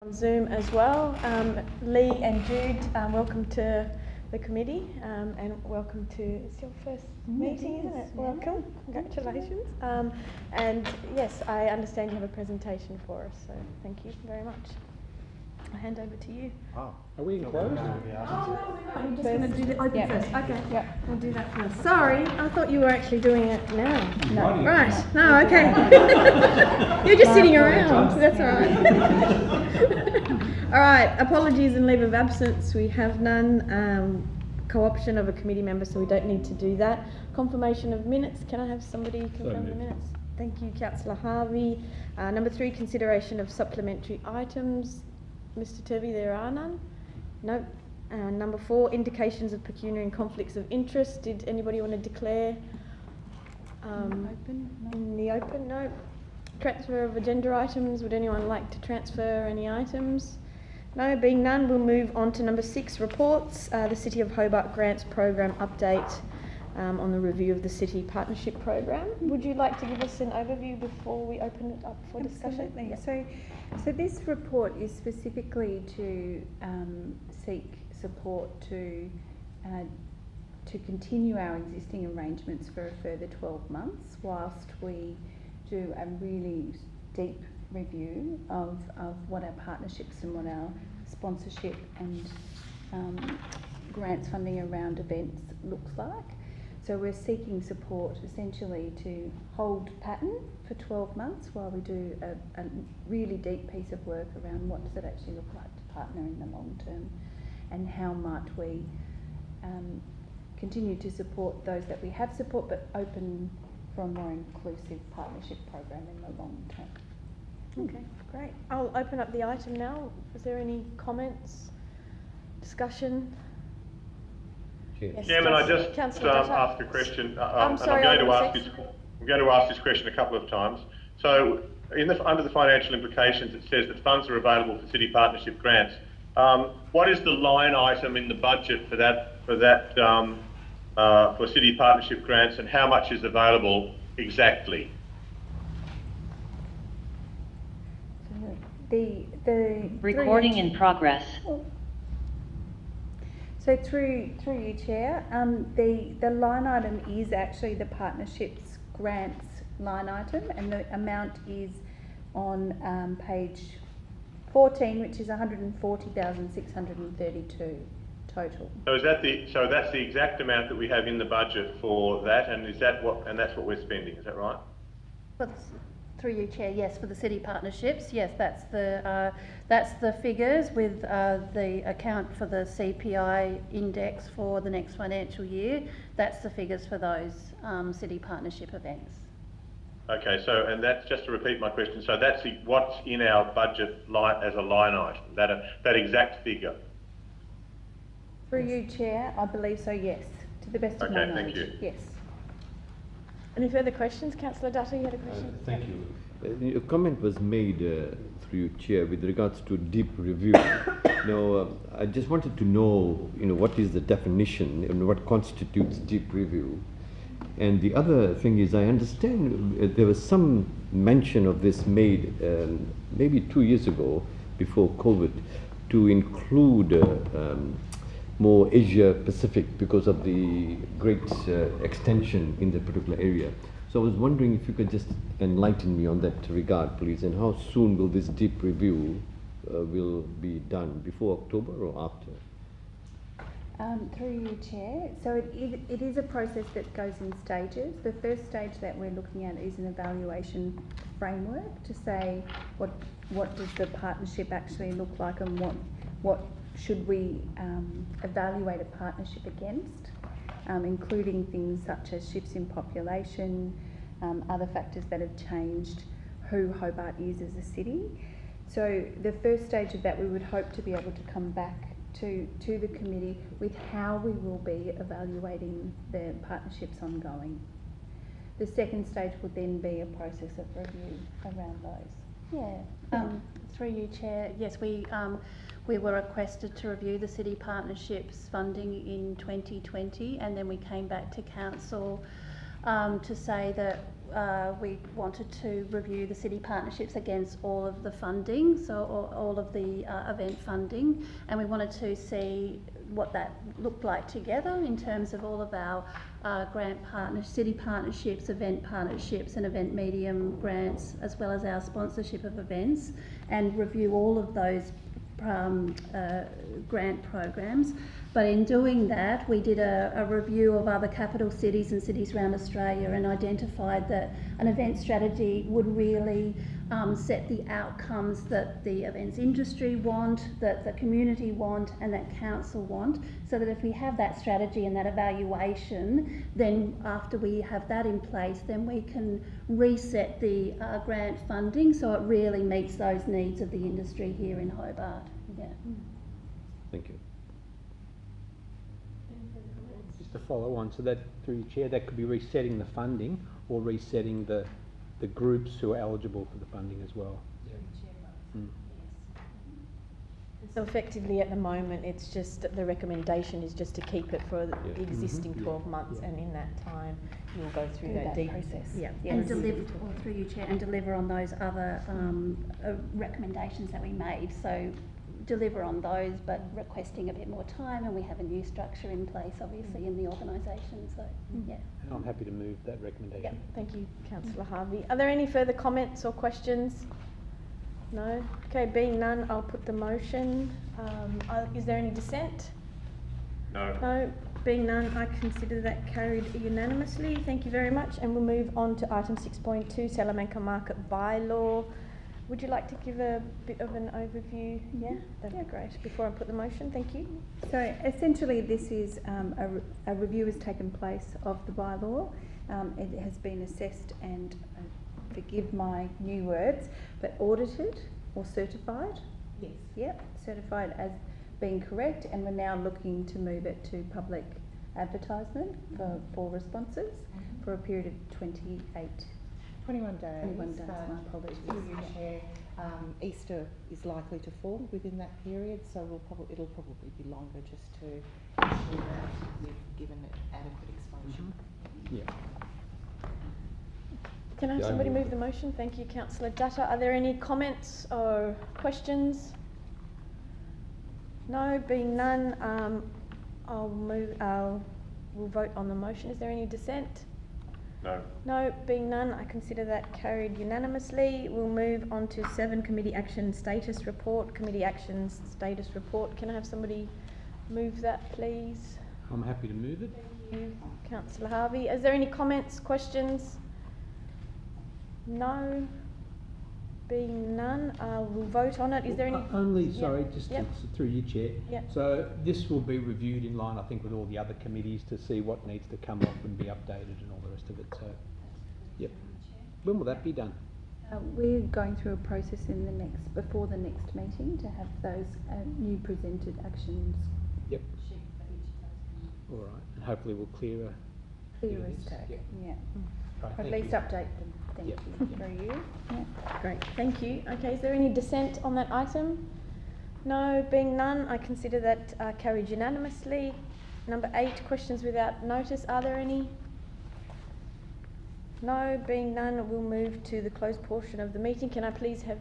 On Zoom as well. Lee and Jude, welcome to the committee and welcome to, it's your first meeting, isn't it? Welcome, congratulations. And yes, I understand you have a presentation for us, so thank you very much. I'll hand over to you. Oh, are we closed? I'm just going to do the open first. Okay, we'll do that first. Sorry, I thought you were actually doing it now. No. Right, no, okay. You're just sitting around, that's all right. All right, apologies and leave of absence, we have none. Co-option of a committee member, so we don't need to do that. Confirmation of minutes, can I have somebody confirm the minutes? Thank you, Councillor Harvey. Number 3, consideration of supplementary items. Mr Turvey, there are none? Nope. Number 4, indications of pecuniary and conflicts of interest. Did anybody want to declare? In the open? No. Transfer of agenda items. Would anyone like to transfer any items? No, being none, we'll move on to number 6, reports. The City of Hobart Grants Program update on the review of the City Partnership Program. Would you like to give us an overview before we open it up for discussion? Absolutely. Yeah. So this report is specifically to seek support to continue our existing arrangements for a further 12 months whilst we do a really deep review of what our partnerships and what our sponsorship and grants funding around events looks like. So we're seeking support essentially to hold pattern for 12 months while we do a really deep piece of work around what does it actually look like to partner in the long term and how might we continue to support those that we have support but open for a more inclusive partnership program in the long term. Okay, great. I'll open up the item now. Is there any comments, discussion? Yes, Chairman, I just asked a question. I'm going to ask this question a couple of times. So, under the financial implications, it says that funds are available for city partnership grants. What is the line item in the budget for for city partnership grants, and how much is available exactly? The recording in progress. So through you, Chair, the line item is actually the partnerships grants line item, and the amount is on page 14, which is 140,632 total. So that's the exact amount that we have in the budget for that, and that's what we're spending. Is that right? Through you, Chair, yes, for the city partnerships, yes, that's the figures with the account for the CPI index for the next financial year. That's the figures for those city partnership events. Okay, so and that's just to repeat my question. So that's what's in our budget as a line item. That exact figure. Through you, Chair, I believe so. Yes, to the best of my knowledge. Thank you. Yes. Any further questions? Councillor Dutta, you had a question? Thank you. A comment was made through you, Chair, with regards to deep review. I just wanted to know, what is the definition and what constitutes deep review. And the other thing is, I understand there was some mention of this made maybe 2 years ago, before COVID, to include more Asia Pacific because of the great extension in that particular area. So I was wondering if you could just enlighten me on that regard, please, and how soon will this deep review will be done, before October or after? Through you, Chair. So it is a process that goes in stages. The first stage that we're looking at is an evaluation framework to say what does the partnership actually look like and what should we evaluate a partnership against, including things such as shifts in population, other factors that have changed who Hobart is as a city. So the first stage of that, we would hope to be able to come back to the committee with how we will be evaluating the partnerships ongoing. The second stage would then be a process of review around those. Yeah. Through you, Chair. Yes, we were requested to review the city partnerships funding in 2020, and then we came back to council to say that we wanted to review the city partnerships against all of the funding, so all of the event funding, and we wanted to see what that looked like together in terms of all of our city partnerships, event partnerships and event medium grants, as well as our sponsorship of events, and review all of those grant programs. But in doing that, we did a review of other capital cities and cities around Australia and identified that an event strategy would really set the outcomes that the events industry want, that the community want and that council want, so that if we have that strategy and that evaluation, then after we have that in place, then we can reset the grant funding so it really meets those needs of the industry here in Hobart. Yeah. Thank you. Just to follow on, so that through your chair, that could be resetting the funding or resetting the groups who are eligible for the funding as well. So effectively at the moment it's just that the recommendation is just to keep it for the existing 12 months, and in that time you'll go through that deep process. Yeah. And deliver, through your chair, and deliver on those other recommendations that we made. So deliver on those, but requesting a bit more time, and we have a new structure in place obviously in the organisation, so yeah. And I'm happy to move that recommendation. Yep. Thank you, Councillor Harvey. Are there any further comments or questions? No? Okay, being none, I'll put the motion. Is there any dissent? No. No. Being none, I consider that carried unanimously. Thank you very much, and we'll move on to item 6.2, Salamanca Market Bylaw. Would you like to give a bit of an overview? Yeah, that'd be great. Before I put the motion, thank you. So essentially this is a review has taken place of the bylaw. It has been assessed and, forgive my new words, but audited or certified? Yes. Yep, certified as being correct, and we're now looking to move it to public advertisement for responses for a period of 21 days. 21 days, my apologies. Through you, Chair, Easter is likely to fall within that period, so it'll probably be longer just to ensure that we've given it adequate exposure. Yeah. Can I have somebody move the motion? Thank you, Councillor Dutta. Are there any comments or questions? No, being none, we'll vote on the motion. Is there any dissent? No. No, being none, I consider that carried unanimously. We'll move on to 7, Committee Action Status Report. Committee Actions Status Report. Can I have somebody move that, please? I'm happy to move it. Thank you, Councillor Harvey. Is there any comments, questions? No. Being none, we'll vote on it. Is there any... Through you, Chair. Yep. So this will be reviewed in line, I think, with all the other committees to see what needs to come off and be updated and all the rest of it. So, yep. When will that be done? We're going through a process before the next meeting to have those new presented actions. Yep. All right, and hopefully we'll clear as tag. Yep. Yeah. Right, At least update them. Thank you. Through you. Yeah. Great. Thank you. Okay, is there any dissent on that item? No, being none, I consider that carried unanimously. Number 8, questions without notice. Are there any? No, being none, we'll move to the closed portion of the meeting. Can I please have